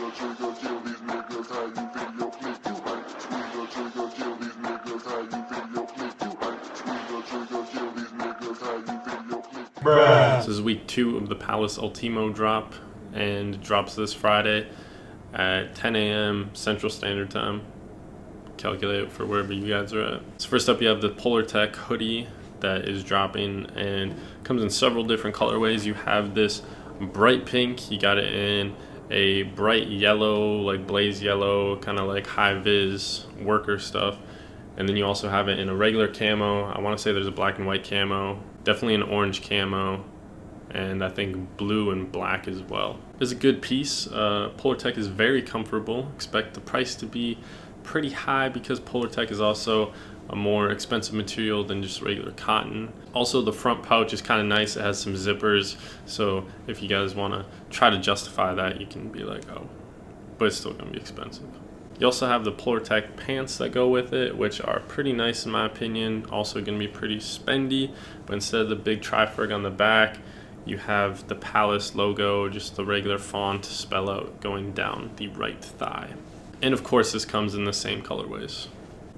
This is week 2 of the Palace Ultimo drop, and it drops this Friday at 10 a.m. Central Standard Time. Calculate it for wherever you guys are at. So first up, you have the Polartec Hoodie that is dropping, and comes in several different colorways. You have this bright pink, you got it in a bright yellow, like blaze yellow, kind of like high vis worker stuff, and then you also have it in a regular camo. I want to say there's a black and white camo, definitely an orange camo, and I think blue and black as well. It's a good piece. Polartec is very comfortable. Expect the price to be pretty high because Polartec is also a more expensive material than just regular cotton. Also, the front pouch is kind of nice. It has some zippers, so if you guys want to try to justify that, you can be like, oh, but it's still gonna be expensive. You also have the Polartec pants that go with it, which are pretty nice in my opinion. Also gonna be pretty spendy, but instead of the big triferg on the back, you have the Palace logo, just the regular font spell out going down the right thigh. And of course, this comes in the same colorways.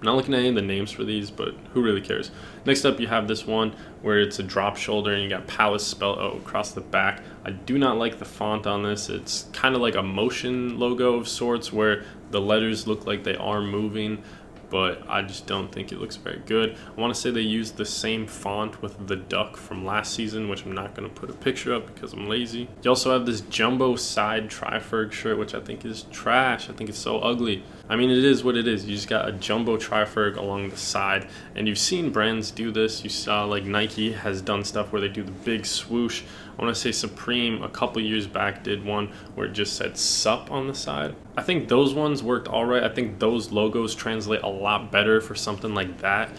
I'm not looking at any of the names for these, but who really cares? Next up, you have this one where it's a drop shoulder and you got Palace spelled out across the back. I do not like the font on this. It's kind of like a motion logo of sorts where the letters look like they are moving, but I just don't think it looks very good. I want to say they used the same font with the duck from last season, which I'm not going to put a picture up because I'm lazy. You also have this jumbo side triferg shirt, which I think is trash. I think it's so ugly. I mean, it is what it is. You just got a jumbo triferg along the side, and you've seen brands do this. You saw like Nike has done stuff where they do the big swoosh. I want to say Supreme a couple years back did one where it just said SUP on the side. I think those ones worked all right. I think those logos translate a lot better for something like that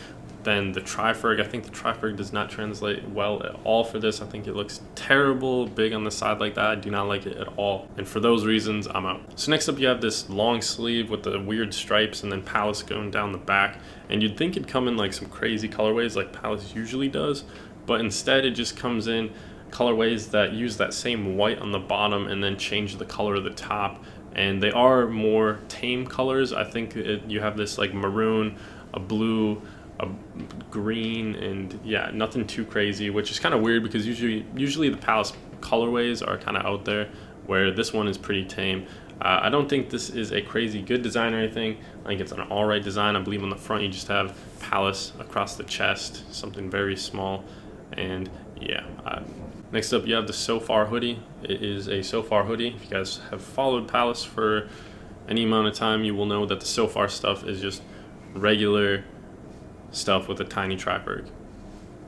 than the triferg. I think the triferg does not translate well at all for this. I think it looks terrible big on the side like that. I do not like it at all, and for those reasons, I'm out. So next up, you have this long sleeve with the weird stripes and then Palace going down the back, and you'd think it'd come in like some crazy colorways like Palace usually does, but instead it just comes in colorways that use that same white on the bottom and then change the color of the top, and they are more tame colors. I think you have this like maroon, a blue, a green, and yeah, nothing too crazy, which is kind of weird because usually the Palace colorways are kind of out there, where this one is pretty tame. I don't think this is a crazy good design or anything. I think it's an alright design. I believe on the front you just have Palace across the chest, something very small, and yeah. Next up, you have the So Far hoodie. It is a So Far hoodie. If you guys have followed Palace for any amount of time, you will know that the So Far stuff is just regular stuff with a tiny triferg.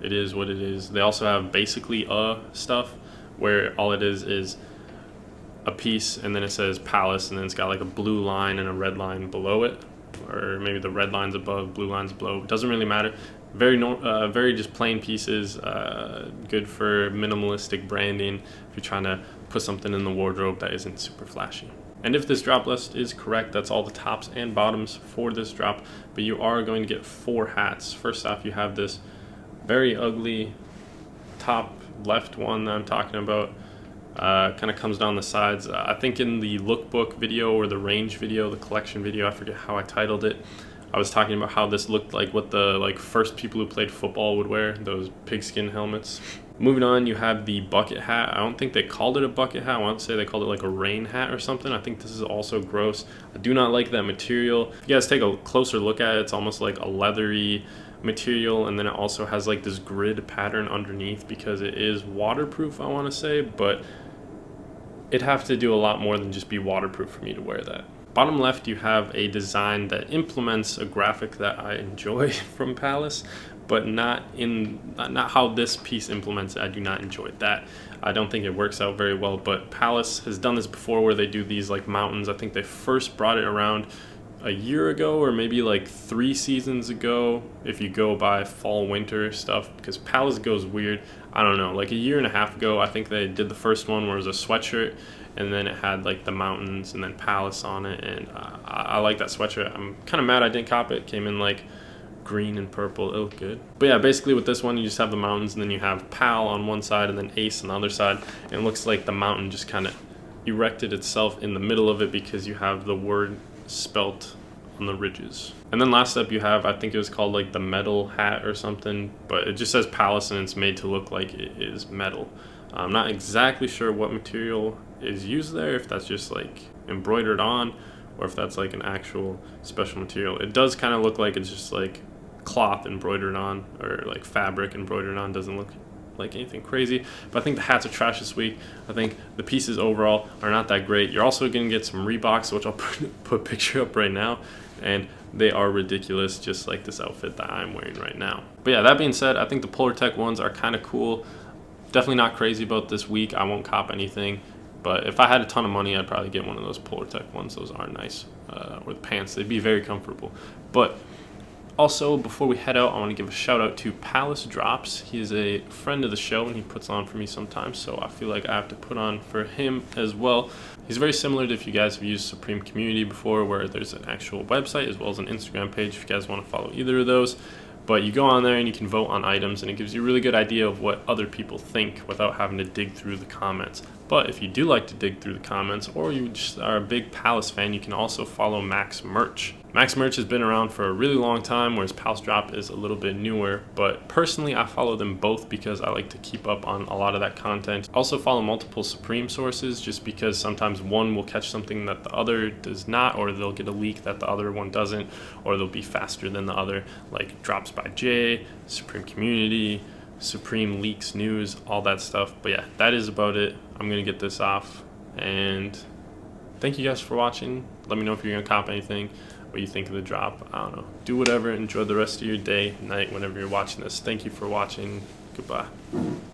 It is what it is. They also have basically stuff where all it is a piece and then it says Palace and then it's got like a blue line and a red line below it, or maybe the red line's above, blue line's below. It doesn't really matter. Very just plain pieces, good for minimalistic branding if you're trying to put something in the wardrobe that isn't super flashy. And if this drop list is correct, that's all the tops and bottoms for this drop, but you are going to get 4 hats. First off, you have this very ugly top left one that I'm talking about. Kind of comes down the sides. I think in the lookbook video or the range video, the collection video, I forget how I titled it, I was talking about how this looked like what the first people who played football would wear, those pigskin helmets. Moving on, you have the bucket hat. I don't think they called it a bucket hat. I want to say they called it like a rain hat or something. I think this is also gross. I do not like that material. If you guys take a closer look at it, it's almost like a leathery material, and then it also has like this grid pattern underneath because it is waterproof, I want to say, but it'd have to do a lot more than just be waterproof for me to wear that. Bottom left, you have a design that implements a graphic that I enjoy from Palace, but not how this piece implements it. I do not enjoy that. I don't think it works out very well, but Palace has done this before where they do these like mountains. I think they first brought it around a year ago or maybe like 3 seasons ago if you go by fall winter stuff, because Palace goes weird. I don't know, like a year and a half ago I think they did the first one where it was a sweatshirt and then it had like the mountains and then Palace on it, and I like that sweatshirt. I'm kind of mad I didn't cop it. It came in like green and purple. It looked good. But yeah, basically with this one you just have the mountains and then you have Pal on one side and then Ace on the other side, and it looks like the mountain just kind of erected itself in the middle of it because you have the word spelt on the ridges. And then last up you have, I think it was called like the metal hat or something, but it just says Palace and it's made to look like it is metal. I'm not exactly sure what material is used there, if that's just like embroidered on or if that's like an actual special material. It does kind of look like it's just like cloth embroidered on, or like fabric embroidered on. Doesn't look like anything crazy, but I think the hats are trash this week. I think the pieces overall are not that great. You're also going to get some Reeboks, which I'll put a picture up right now, and they are ridiculous, just like this outfit that I'm wearing right now. But yeah, that being said, I think the Polartec ones are kind of cool. Definitely not crazy about this week. I won't cop anything, but if I had a ton of money, I'd probably get one of those Polartec ones. Those are nice. With pants, they'd be very comfortable. But also, before we head out, I want to give a shout out to Palace Drops. He is a friend of the show and he puts on for me sometimes, so I feel like I have to put on for him as well. He's very similar to if you guys have used Supreme Community before, where there's an actual website as well as an Instagram page if you guys want to follow either of those. But you go on there and you can vote on items, and it gives you a really good idea of what other people think without having to dig through the comments. But if you do like to dig through the comments, or you just are a big Palace fan, you can also follow Max Merch. Max Merch has been around for a really long time, whereas Palace Drop is a little bit newer. But personally, I follow them both because I like to keep up on a lot of that content. I also follow multiple Supreme sources just because sometimes one will catch something that the other does not, or they'll get a leak that the other one doesn't, or they'll be faster than the other, like Drops by Jay, Supreme Community, Supreme Leaks News, all that stuff. But yeah, that is about it. I'm going to get this off, and thank you guys for watching. Let me know if you're going to cop anything, what you think of the drop. I don't know. Do whatever. Enjoy the rest of your day, night, whenever you're watching this. Thank you for watching. Goodbye.